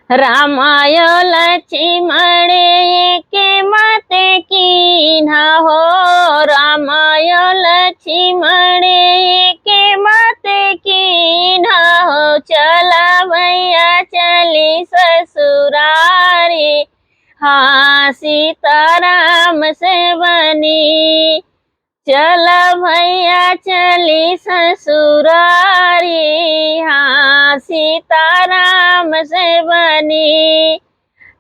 रामाय लक्ष्मणे के माते कीन्हा हो। रामाय लक्ष्मणे के माते कीन्हा हो। चला भैया चली ससुरारी, हाँ सीताराम से बनी। चला भैया चली ससुरारी, हाँ सीताराम से बनी।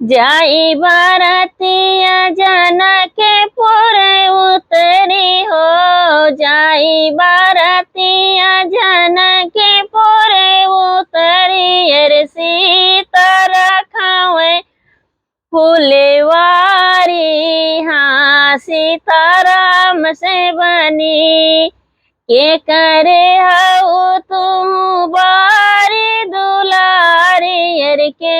जाई बारातिया जनकपुर उतरी हो। जाई बारातिया जनकपुर उतरी। अरे सीता रखावे फुलवारी, हाँ सीताराम से बनी। के करे हऊ तू बारी दुलारी। अरे के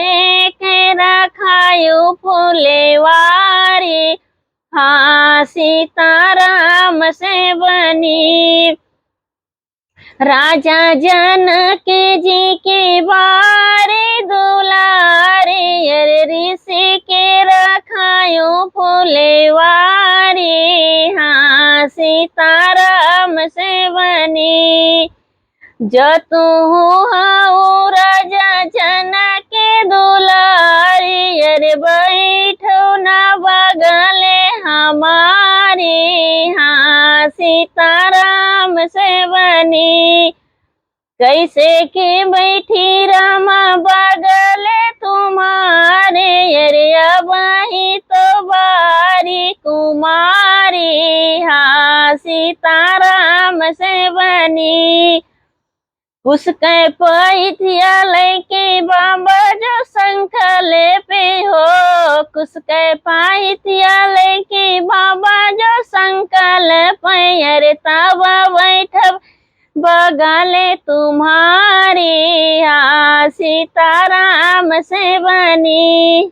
रखायु फुलवारी, हाँ सीताराम से बनी। राजा जनक जी के बारे दुलारे। अरे ऋषि के रखायो फुलवारी, हाँ सीताराम से बनी। जो तू हऊ राजा जनक के दुलारी। अरे बैठो ना बगले हमारी, हाँ सीताराम से बनी। कैसे के बैठी रामा बगले तुम्हारे। अरे अब ही तो बारी कुमारी, हाँ सीताराम से बनी। उसके पैथिया लेके बाबा जो संखले पे हो। उसके पैथिया लेके बाबा जो संकल पे। अरे तब बैठब बगले तुम्हारी, हाँ सीताराम से बनी।